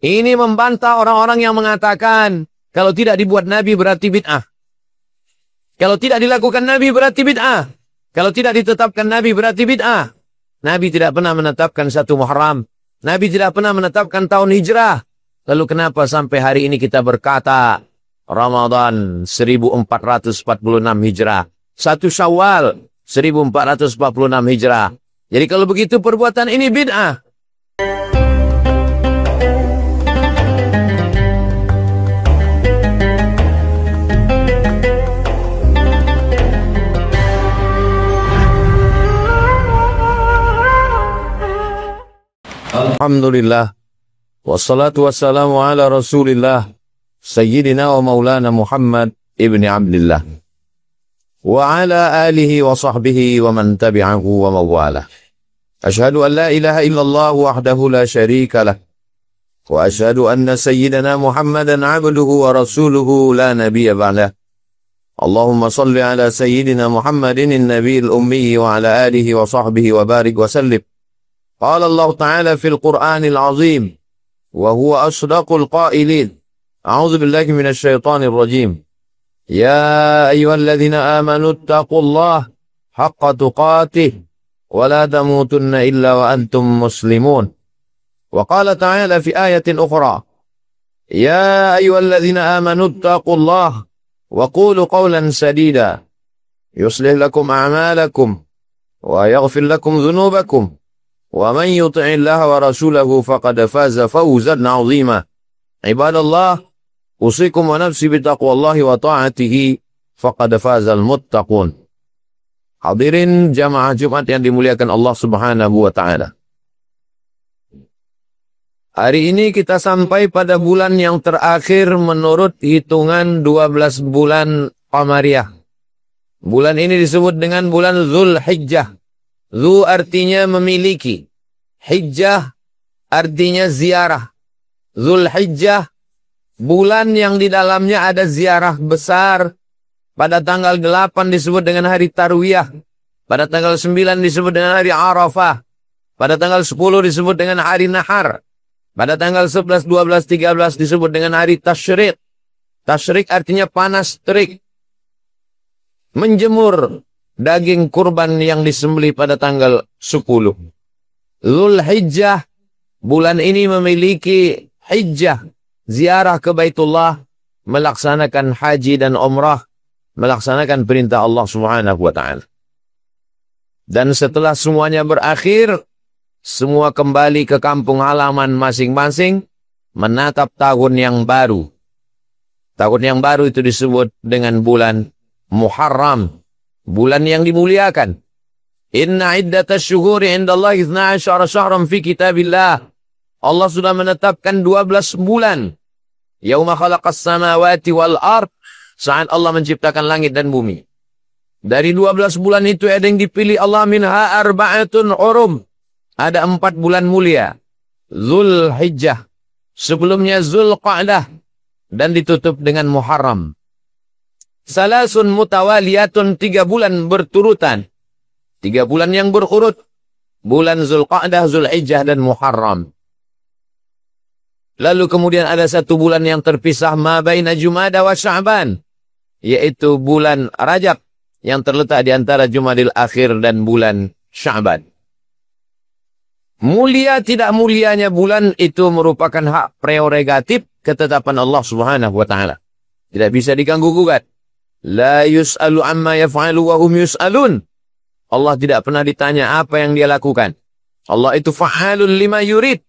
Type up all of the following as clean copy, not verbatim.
Ini membantah orang-orang yang mengatakan kalau tidak dibuat Nabi berarti bid'ah. Kalau tidak dilakukan Nabi berarti bid'ah. Kalau tidak ditetapkan Nabi berarti bid'ah. Nabi tidak pernah menetapkan satu Muharram. Nabi tidak pernah menetapkan tahun hijrah. Lalu kenapa sampai hari ini kita berkata Ramadan 1446 hijrah. 1 Syawal 1446 hijrah. Jadi kalau begitu perbuatan ini bid'ah. Alhamdulillah. Wassalatu wassalamu ala rasulillah. Sayyidina wa maulana Muhammad ibni Abdillah. Wa ala alihi wa sahbihi wa man tabi'ahu wa mawalah. Ashhadu an la ilaha illallah wahdahu la sharika lah. Wa ashhadu anna sayyidina Muhammadan abduhu wa rasuluhu la nabiyya ba'dah. Allahumma salli ala sayyidina Muhammadin an-nabiyil ummi wa ala alihi wa sahbihi wa barik wa sallim. Qala Allah Ta'ala fil Qur'anil Azim wa huwa asdaqul qailin. A'udzu billahi minasy syaithanir rajim. Ya ayyuhalladzina amanu taqullaha haqqa tuqatih wa la tamutunna illa wa antum muslimun. Wa qala ta'ala fi ayatin ukhra. Ya ayyuhalladzina amanu taqullaha wa qulu qawlan sadida yuslih lakum a'malakum wa yaghfir lakum dhunubakum. Wa man yuti'illaha wa rasulahu faqad faza fawzan 'azima. Ibadallah, usikum wa nafsi bitaqwallahi wa ta'atihi faqad fazal muttaqun. Hadirin jamaah Jumat yang dimuliakan Allah Subhanahu wa taala. Hari ini kita sampai pada bulan yang terakhir menurut hitungan 12 bulan Qamariyah. Bulan ini disebut dengan bulan Zulhijjah. Zu artinya memiliki. Hijjah artinya ziarah. Zulhijjah, bulan yang di dalamnya ada ziarah besar. Pada tanggal 8 disebut dengan hari Tarwiyah. Pada tanggal 9 disebut dengan hari Arafah. Pada tanggal 10 disebut dengan hari Nahar. Pada tanggal 11, 12, 13 disebut dengan hari Tasyrik. Tasyrik artinya panas terik. Menjemur daging kurban yang disembelih pada tanggal 10. Zulhijjah, bulan ini memiliki hijjah, ziarah ke Baitullah, melaksanakan haji dan umrah, melaksanakan perintah Allah Subhanahu wa taala. Dan setelah semuanya berakhir, semua kembali ke kampung halaman masing-masing, menatap tahun yang baru. Tahun yang baru itu disebut dengan bulan Muharram. Bulan yang dimuliakan. Inna iddatash syuhuri indallahi 12 syahran fi kitabillah. Allah sudah menetapkan 12 bulan. Yauma khalaqas samawati wal ard. Saat Allah menciptakan langit dan bumi. Dari 12 bulan itu ada yang dipilih Allah minha arba'atun urum. Ada 4 bulan mulia. Zulhijjah. Sebelumnya Zulqa'dah. Dan ditutup dengan Muharram. Salasun mutawaliyatun, 3 bulan berturutan. 3 bulan yang berurut. Bulan Zulqa'dah, Zulhijjah dan Muharram. Lalu kemudian ada 1 bulan yang terpisah ma baina Jumada wa Sya'ban. Yaitu bulan Rajab. Yang terletak di antara Jumadil Akhir dan bulan Sya'ban. Mulia tidak mulianya bulan itu merupakan hak prerogatif ketetapan Allah Subhanahu wa taala. Tidak bisa diganggu-gugat. La yus'alu amma yaf'alu wa hum yus'alun. Allah tidak pernah ditanya apa yang dia lakukan. Allah itu fa'alun lima yurid.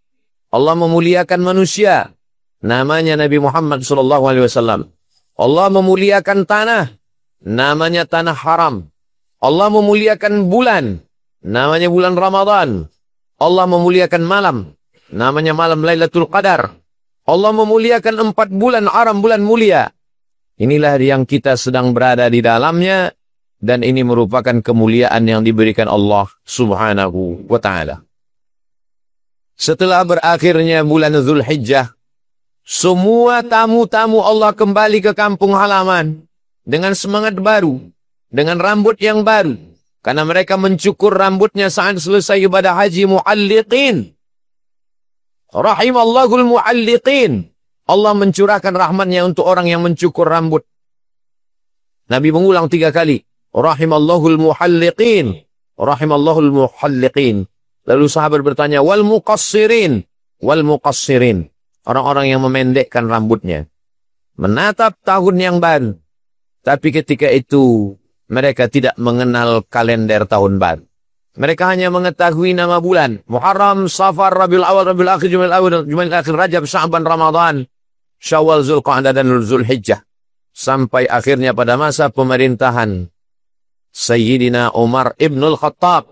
Allah memuliakan manusia. Namanya Nabi Muhammad SAW. Allah memuliakan tanah. Namanya tanah haram. Allah memuliakan bulan. Namanya bulan Ramadan. Allah memuliakan malam. Namanya malam Lailatul Qadar. Allah memuliakan 4 bulan haram, bulan mulia. Inilah yang kita sedang berada di dalamnya. Dan ini merupakan kemuliaan yang diberikan Allah Subhanahu wa ta'ala. Setelah berakhirnya bulan Zulhijjah, semua tamu-tamu Allah kembali ke kampung halaman. Dengan semangat baru. Dengan rambut yang baru. Karena mereka mencukur rambutnya saat selesai ibadah haji mu'alliqin. Rahimallahul muhalliqin. Allah mencurahkan rahmatnya untuk orang yang mencukur rambut. Nabi mengulang 3 kali. Rahimallahul muhalliqin. Rahimallahul muhalliqin. Lalu sahabat bertanya, wal muqassirin. Wal muqassirin. Orang-orang yang memendekkan rambutnya. Menatap tahun yang baru. Tapi ketika itu, mereka tidak mengenal kalender tahun baru. Mereka hanya mengetahui nama bulan. Muharram, Safar, Rabiul Awal, Rabiul Akhir, Jumadil Awal, Jumadil Akhir, Rajab, Sya'ban, Ramadan, Syawal, Zulqa'dah, dan Zulhijjah. Sampai akhirnya pada masa pemerintahan Sayyidina Umar ibnul Khattab.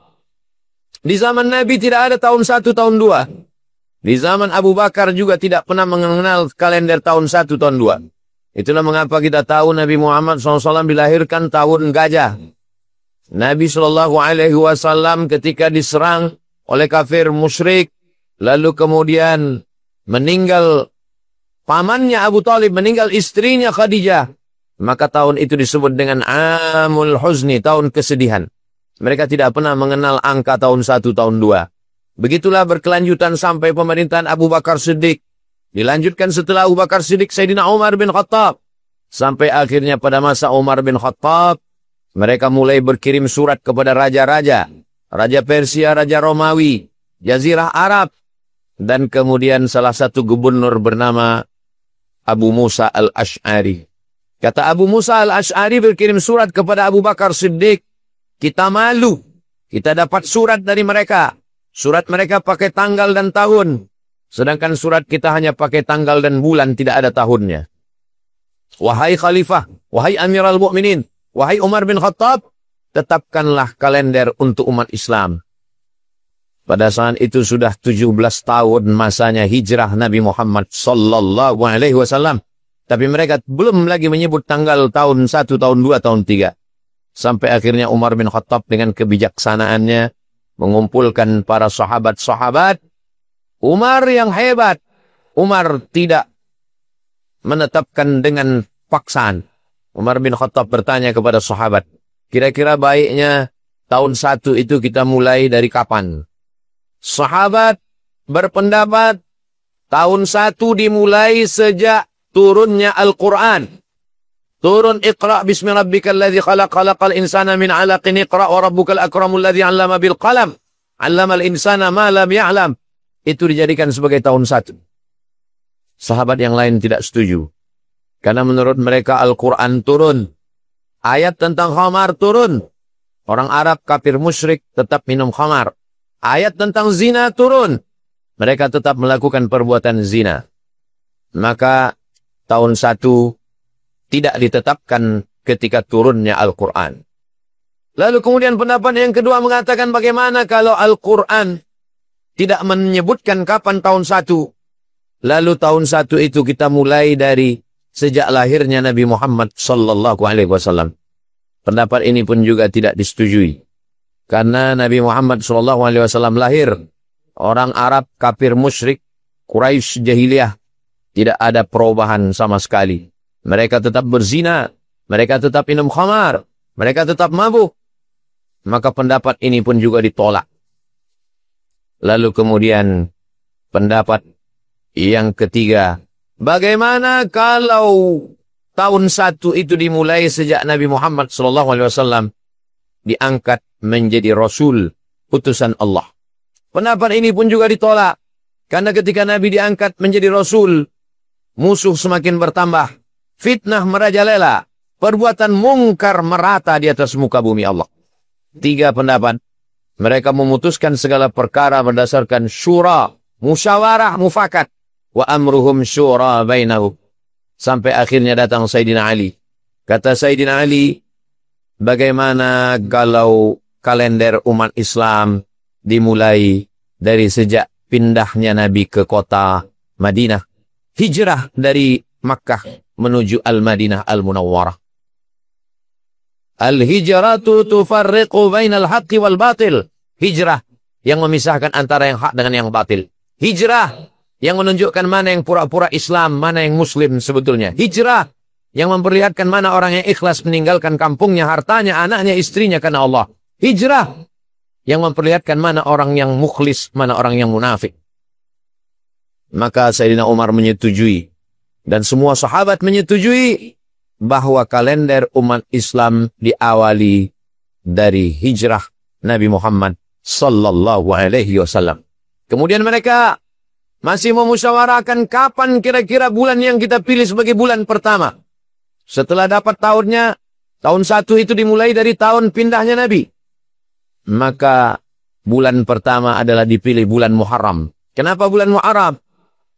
Di zaman Nabi tidak ada tahun 1, tahun 2. Di zaman Abu Bakar juga tidak pernah mengenal kalender tahun 1, tahun 2. Itulah mengapa kita tahu Nabi Muhammad SAW dilahirkan tahun gajah. Nabi SAW ketika diserang oleh kafir musyrik, lalu kemudian meninggal pamannya Abu Talib, meninggal istrinya Khadijah. Maka tahun itu disebut dengan Amul Huzni, tahun kesedihan. Mereka tidak pernah mengenal angka tahun 1, tahun 2. Begitulah berkelanjutan sampai pemerintahan Abu Bakar Siddiq. Dilanjutkan setelah Abu Bakar Siddiq, Sayyidina Umar bin Khattab. Sampai akhirnya pada masa Umar bin Khattab, mereka mulai berkirim surat kepada raja-raja. Raja Persia, Raja Romawi, Jazirah Arab. Dan kemudian salah satu gubernur bernama Abu Musa al-Ash'ari. Kata Abu Musa al-Ash'ari berkirim surat kepada Abu Bakar Siddiq. Kita malu. Kita dapat surat dari mereka. Surat mereka pakai tanggal dan tahun. Sedangkan surat kita hanya pakai tanggal dan bulan, tidak ada tahunnya. Wahai Khalifah, wahai Amirul Mukminin, wahai Umar bin Khattab, tetapkanlah kalender untuk umat Islam. Pada saat itu sudah 17 tahun masanya hijrah Nabi Muhammad sallallahu alaihi wasallam. Tapi mereka belum lagi menyebut tanggal tahun 1, tahun 2, tahun 3. Sampai akhirnya Umar bin Khattab dengan kebijaksanaannya mengumpulkan para sahabat-sahabat. Umar yang hebat. Umar tidak menetapkan dengan paksaan. Umar bin Khattab bertanya kepada sahabat, kira-kira baiknya tahun 1 itu kita mulai dari kapan? Sahabat berpendapat tahun 1 dimulai sejak turunnya Al-Quran. Turun Iqra' bismi rabbikal ladzi khalaq, khalaqal insana min 'alaqin, Iqra' wa rabbukal akramul ladzi 'allama bil qalam, 'allamal insana ma lam ya'lam. Itu dijadikan sebagai tahun 1. Sahabat yang lain tidak setuju. Karena menurut mereka Al-Quran turun. Ayat tentang khamar turun. Orang Arab kafir musyrik tetap minum khamar. Ayat tentang zina turun. Mereka tetap melakukan perbuatan zina. Maka tahun 1 tidak ditetapkan ketika turunnya Al-Quran. Lalu kemudian pendapat yang kedua mengatakan bagaimana kalau Al-Quran tidak menyebutkan kapan tahun 1. Lalu tahun 1 itu kita mulai dari sejak lahirnya Nabi Muhammad sallallahu alaihi wasallam. Pendapat ini pun juga tidak disetujui. Karena Nabi Muhammad sallallahu alaihi wasallam lahir orang Arab kafir musyrik, Quraisy jahiliyah, tidak ada perubahan sama sekali. Mereka tetap berzina, mereka tetap minum khamar, mereka tetap mabuk. Maka pendapat ini pun juga ditolak. Lalu kemudian pendapat yang ketiga, bagaimana kalau tahun 1 itu dimulai sejak Nabi Muhammad SAW diangkat menjadi Rasul, utusan Allah. Pendapat ini pun juga ditolak. Karena ketika Nabi diangkat menjadi Rasul, musuh semakin bertambah, fitnah merajalela, perbuatan mungkar merata di atas muka bumi Allah. 3 pendapat. Mereka memutuskan segala perkara berdasarkan syura, musyawarah, mufakat. Wa amruhum syura bainahum. Sampai akhirnya datang Sayyidina Ali. Kata Sayyidina Ali, bagaimana kalau kalender umat Islam dimulai dari sejak pindahnya Nabi ke kota Madinah. Hijrah dari Makkah menuju Al-Madinah Al-Munawwarah. Al-hijratu tufarriqu bainal haqqi wal batil. Hijrah yang memisahkan antara yang hak dengan yang batil. Hijrah yang menunjukkan mana yang pura-pura Islam, mana yang Muslim sebetulnya. Hijrah yang memperlihatkan mana orang yang ikhlas meninggalkan kampungnya, hartanya, anaknya, istrinya karena Allah. Hijrah yang memperlihatkan mana orang yang mukhlis, mana orang yang munafik. Maka Sayyidina Umar menyetujui. Dan semua sahabat menyetujui bahwa kalender umat Islam diawali dari hijrah Nabi Muhammad sallallahu alaihi wasallam. Kemudian mereka masih memusyawarahkan kapan kira-kira bulan yang kita pilih sebagai bulan pertama. Setelah dapat tahunnya, tahun 1 itu dimulai dari tahun pindahnya Nabi. Maka bulan pertama adalah dipilih bulan Muharram. Kenapa bulan Muharram?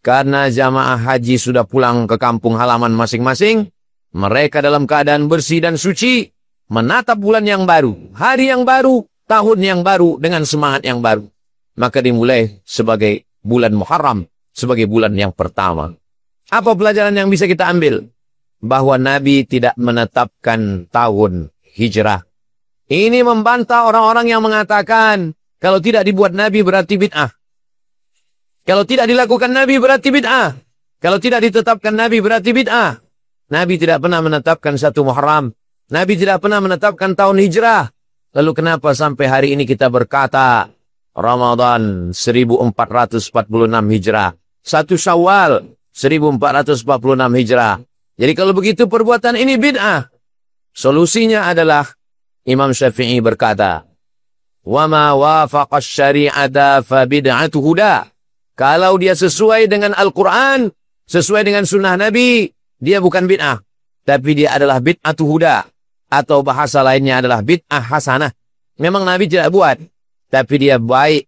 Karena jamaah haji sudah pulang ke kampung halaman masing-masing. Mereka dalam keadaan bersih dan suci, menatap bulan yang baru, hari yang baru, tahun yang baru dengan semangat yang baru. Maka dimulai sebagai bulan Muharram, sebagai bulan yang pertama. Apa pelajaran yang bisa kita ambil? Bahwa Nabi tidak menetapkan tahun hijrah. Ini membantah orang-orang yang mengatakan, kalau tidak dibuat Nabi berarti bid'ah. Kalau tidak dilakukan Nabi berarti bid'ah. Kalau tidak ditetapkan Nabi berarti bid'ah. Nabi tidak pernah menetapkan 1 Muharram. Nabi tidak pernah menetapkan tahun hijrah. Lalu kenapa sampai hari ini kita berkata Ramadan 1446 Hijrah, 1 Syawal 1446 Hijrah. Jadi kalau begitu perbuatan ini bid'ah. Solusinya adalah Imam Syafi'i berkata, "Wa ma wafaqa asy-syari'ata fa bid'atu huda." Kalau dia sesuai dengan Al-Qur'an, sesuai dengan sunnah Nabi, dia bukan bid'ah, tapi dia adalah bid'atu huda, atau bahasa lainnya adalah bid'ah hasanah. Memang Nabi tidak buat, tapi dia baik.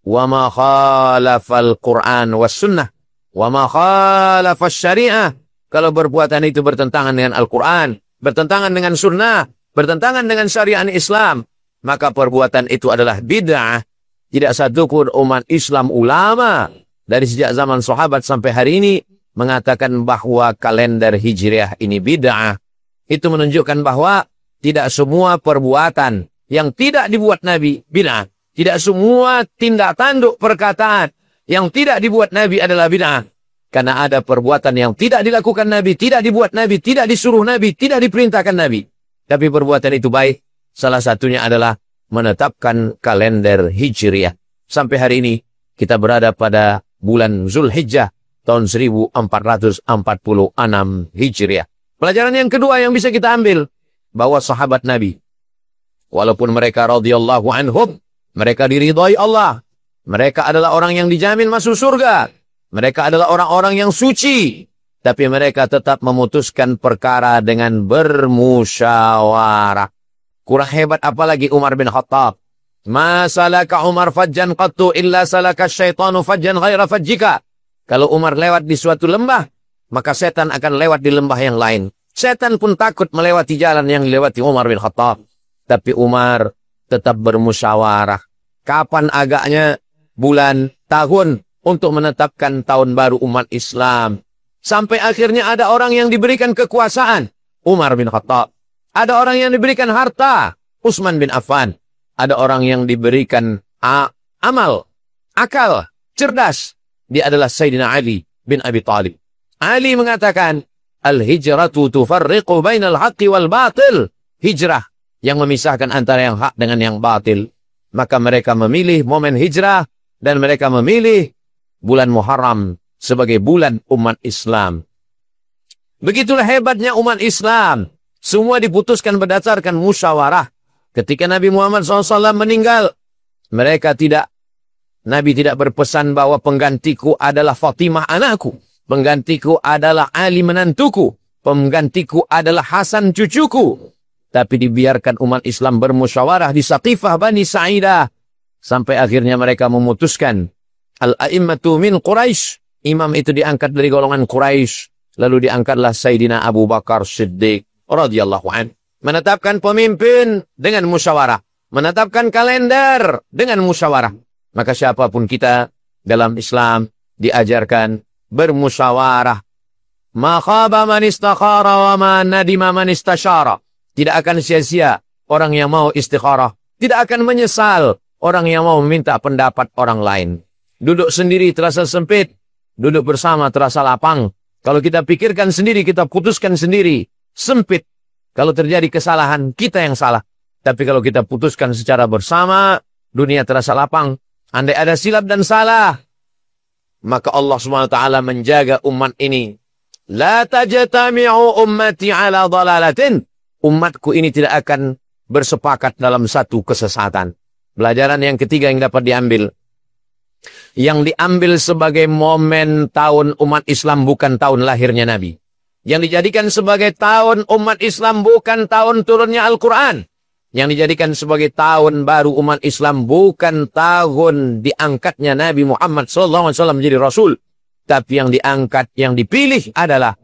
Wa ma khalafal Qur'an was sunnah wa ma khalafas syariah. Kalau perbuatan itu bertentangan dengan Al-Qur'an, bertentangan dengan sunnah, bertentangan dengan syariat Islam, maka perbuatan itu adalah bid'ah. Tidak satu pun umat Islam ulama dari sejak zaman sahabat sampai hari ini mengatakan bahwa kalender hijriah ini bid'ah. Itu menunjukkan bahwa tidak semua perbuatan yang tidak dibuat Nabi bid'ah. Tidak semua tindak tanduk perkataan yang tidak dibuat Nabi adalah bid'ah. Karena ada perbuatan yang tidak dilakukan Nabi, tidak dibuat Nabi, tidak disuruh Nabi, tidak diperintahkan Nabi. Tapi perbuatan itu baik. Salah satunya adalah menetapkan kalender hijriah. Sampai hari ini kita berada pada bulan Zulhijjah tahun 1446 Hijriah. Pelajaran yang kedua yang bisa kita ambil, bahwa sahabat Nabi, walaupun mereka radhiyallahu anhum, mereka diridhai Allah, mereka adalah orang yang dijamin masuk surga, mereka adalah orang-orang yang suci, tapi mereka tetap memutuskan perkara dengan bermusyawarah. Kurang hebat apalagi Umar bin Khattab. Ma salaka Umar fajjan qattu illa salaka syaitanu fajjan ghaira fajjika. Kalau Umar lewat di suatu lembah, maka setan akan lewat di lembah yang lain. Setan pun takut melewati jalan yang dilewati Umar bin Khattab. Tapi Umar tetap bermusyawarah. Kapan agaknya bulan, tahun untuk menetapkan tahun baru umat Islam. Sampai akhirnya ada orang yang diberikan kekuasaan, Umar bin Khattab. Ada orang yang diberikan harta, Utsman bin Affan. Ada orang yang diberikan amal, akal, cerdas. Dia adalah Sayyidina Ali bin Abi Thalib. Ali mengatakan, Al-hijratu tufarriqu bainal haqqi wal batil. Hijrah yang memisahkan antara yang hak dengan yang batil. Maka mereka memilih momen hijrah dan mereka memilih bulan Muharram sebagai bulan umat Islam. Begitulah hebatnya umat Islam. Semua diputuskan berdasarkan musyawarah. Ketika Nabi Muhammad SAW meninggal, Nabi tidak berpesan bahwa penggantiku adalah Fatimah anakku, penggantiku adalah Ali menantuku, penggantiku adalah Hasan cucuku. Tapi dibiarkan umat Islam bermusyawarah di Saqifah Bani Sa'idah. Sampai akhirnya mereka memutuskan, Al-a'immatu min Quraisy. Imam itu diangkat dari golongan Quraisy. Lalu diangkatlah Sayyidina Abu Bakar Siddiq radhiyallahu anhu. Menetapkan pemimpin dengan musyawarah. Menetapkan kalender dengan musyawarah. Maka siapapun kita dalam Islam diajarkan bermusyawarah. Ma khaba man istakhara wa ma nadima man istasyara. Tidak akan sia-sia orang yang mau istikharah. Tidak akan menyesal orang yang mau meminta pendapat orang lain. Duduk sendiri terasa sempit. Duduk bersama terasa lapang. Kalau kita pikirkan sendiri, kita putuskan sendiri. Sempit. Kalau terjadi kesalahan, kita yang salah. Tapi kalau kita putuskan secara bersama, dunia terasa lapang. Andai ada silap dan salah, maka Allah SWT menjaga umat ini. La tajtami'u ummati ala dhalalatin. Umatku ini tidak akan bersepakat dalam satu kesesatan. Pelajaran yang ketiga yang dapat diambil. Yang diambil sebagai momen tahun umat Islam bukan tahun lahirnya Nabi. Yang dijadikan sebagai tahun umat Islam bukan tahun turunnya Al-Quran. Yang dijadikan sebagai tahun baru umat Islam bukan tahun diangkatnya Nabi Muhammad SAW menjadi Rasul. Tapi yang diangkat, yang dipilih adalah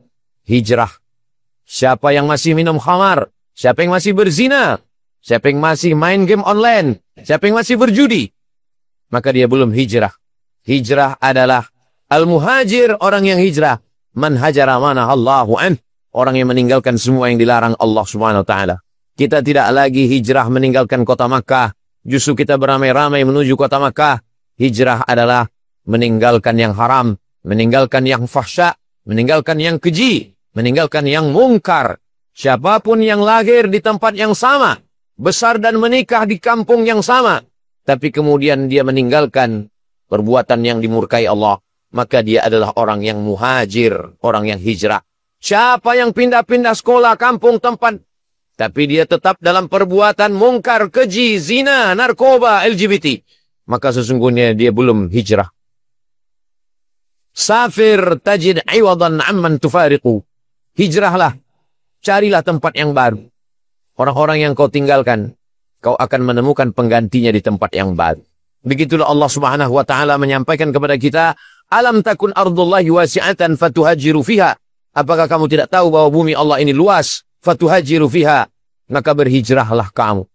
hijrah. Siapa yang masih minum khamar, siapa yang masih berzina, siapa yang masih main game online, siapa yang masih berjudi, maka dia belum hijrah. Hijrah adalah al-muhajir, orang yang hijrah. Man hajara manahallahu an, orang yang meninggalkan semua yang dilarang Allah Subhanahu wa taala. Kita tidak lagi hijrah meninggalkan kota Makkah, justru kita beramai-ramai menuju kota Makkah. Hijrah adalah meninggalkan yang haram, meninggalkan yang fahsya, meninggalkan yang keji, meninggalkan yang mungkar. Siapapun yang lahir di tempat yang sama, besar dan menikah di kampung yang sama, tapi kemudian dia meninggalkan perbuatan yang dimurkai Allah, maka dia adalah orang yang muhajir, orang yang hijrah. Siapa yang pindah-pindah sekolah, kampung, tempat, tapi dia tetap dalam perbuatan mungkar, keji, zina, narkoba, LGBT, maka sesungguhnya dia belum hijrah. Safir tajid iwadan amman tufariqu. Hijrahlah, carilah tempat yang baru. Orang-orang yang kau tinggalkan, kau akan menemukan penggantinya di tempat yang baru. Begitulah Allah Subhanahu wa taala menyampaikan kepada kita, alam takun ardullahi wasi'atan fatuhajiru fiha. Apakah kamu tidak tahu bahwa bumi Allah ini luas? Fatuhajiru fiha, maka berhijrahlah kamu.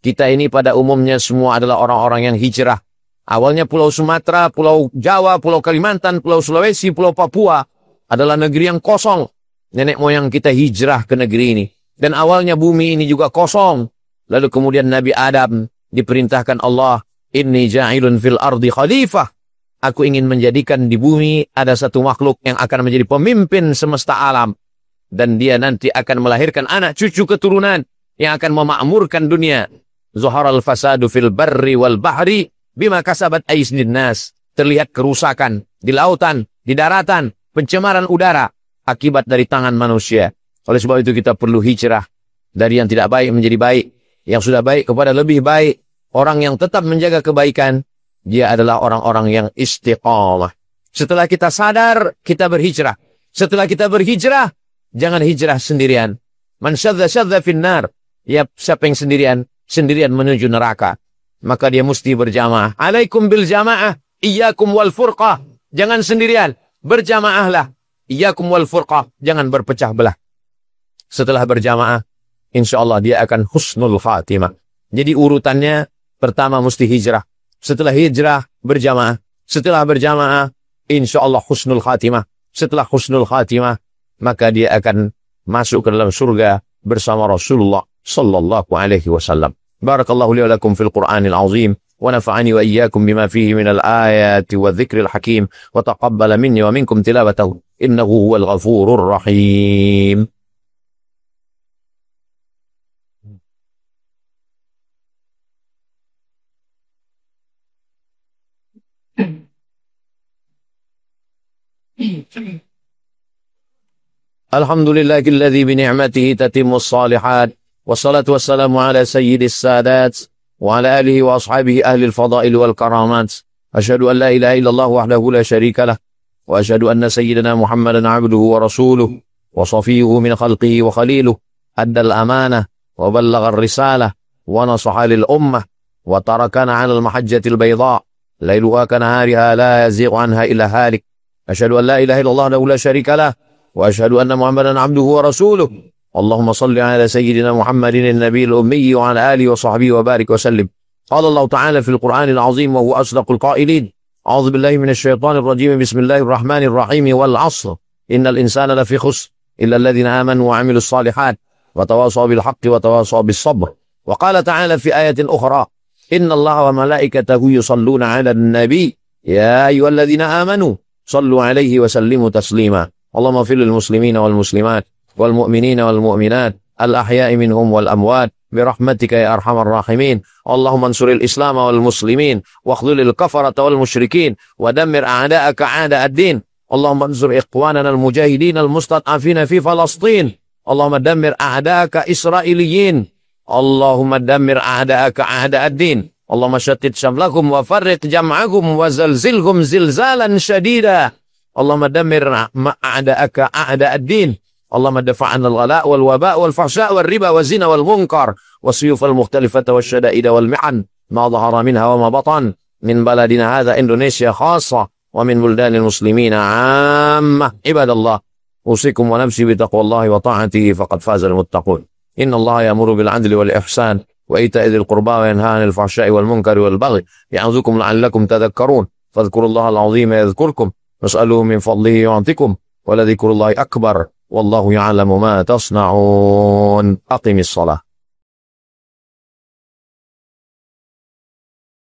Kita ini pada umumnya semua adalah orang-orang yang hijrah. Awalnya Pulau Sumatera, Pulau Jawa, Pulau Kalimantan, Pulau Sulawesi, Pulau Papua adalah negeri yang kosong. Nenek moyang kita hijrah ke negeri ini. Dan awalnya bumi ini juga kosong. Lalu kemudian Nabi Adam diperintahkan Allah, inni ja'ilun fil ardi khalifah. Aku ingin menjadikan di bumi ada satu makhluk yang akan menjadi pemimpin semesta alam. Dan dia nanti akan melahirkan anak cucu keturunan yang akan memakmurkan dunia. Zuharal fasadu fil barri wal bahri bima kasabat aisnin nas. Terlihat kerusakan di lautan, di daratan, pencemaran udara akibat dari tangan manusia. Oleh sebab itu kita perlu hijrah dari yang tidak baik menjadi baik, yang sudah baik kepada lebih baik. Orang yang tetap menjaga kebaikan, dia adalah orang-orang yang istiqamah. Setelah kita sadar, kita berhijrah. Setelah kita berhijrah, jangan hijrah sendirian. Man syadza finnar. Ya, siapa yang sendirian menuju neraka, maka dia mesti berjamaah. Alaikum bil jamaah, iyyakum wal furqah. Jangan sendirian, berjamaahlah. Iyyakum wal furqah, jangan berpecah belah. Setelah berjamaah, insyaallah dia akan husnul khatimah. Jadi urutannya, pertama mesti hijrah. Setelah hijrah, berjamaah. Setelah berjamaah, insyaallah husnul khatimah. Setelah husnul khatimah, maka dia akan masuk ke dalam surga bersama Rasulullah sallallahu alaihi wasallam. Barakallahu li wa lakum fil Qur'anil azim wa nafa'ani wa iyyakum bima fihi minal ayati wa dzikril hakim wa taqabbala minni wa minkum tilawatahu innahu huwal ghafurur rahim. Alhamdulillahilladzi bi ni'matihi tatimmus shalihat. Wassalatu wassalamu ala sayyidis sadat wa ala alihi wa ashabihi ahlil fadail wal karamat. Asyhadu an la ilaha illallah wahdahu la syarika lah wa asyhadu anna sayyidina Muhammadan abduhu wa rasuluh wa safiyuhu min khalqihi wa khaliluh. Addal amanah wa ballagha ar-risalah wa nasaha lil ummah wa tarakana 'ala al-mahajjatil bayda lailuha kanahariha la yazighu anha illa halik. Asyhadu an la ilaha illallah wahdahu la syarika lah wa asyhadu anna Muhammadan abduhu wa rasuluh. اللهم صل على سيدنا محمد النبي الأمي وعلى آله وصحبه وبارك وسلم. قال الله تعالى في القرآن العظيم وهو أصدق القائلين أعوذ بالله من الشيطان الرجيم بسم الله الرحمن الرحيم والعصر إن الإنسان لفي خسر إلا الذين آمنوا وعملوا الصالحات وتواصوا بالحق وتواصوا بالصبر. وقال تعالى في آية أخرى إن الله وملائكته يصلون على النبي يا أيها الذين آمنوا صلوا عليه وسلموا تسليما. اللهم اغفر للمسلمين والمسلمات والمؤمنين والمؤمنات الأحياء منهم والأموات برحمتك يا أرحم الراحمين. اللهم انصر الإسلام والمسلمين واخذل الكفرة والمشركين ودمر أعداءك أعداء الدين. اللهم انصر إخواننا المجاهدين المستضعفين في فلسطين. اللهم دمر أعداءك إسرائيليين. اللهم دمر أعداءك أعداء الدين. اللهم شتت شملهم وفرق جمعهم وزلزلهم زلزالا شديدا. اللهم دمر أعداءك أعداء الدين. اللهم دفع عنا الغلاء والوباء والفحشاء والربا والزنا والمنكر والسيوف المختلفة والشدائد والمحن ما ظهر منها وما بطن من بلدنا هذا إندونيسيا خاصة ومن بلدان المسلمين عامة. عباد الله، أوصيكم ونفسي بتقوى الله وطاعته فقد فاز المتقون. إن الله يأمر بالعدل والإحسان وإيتاء ذي القربى وينهى عن الفحشاء والمنكر والبغي يعظكم لعلكم تذكرون. فاذكروا الله العظيم يذكركم واسألوه من فضله يعطكم ولذكر الله أكبر والله يعلم ما تصنعون. أقم الصلاة.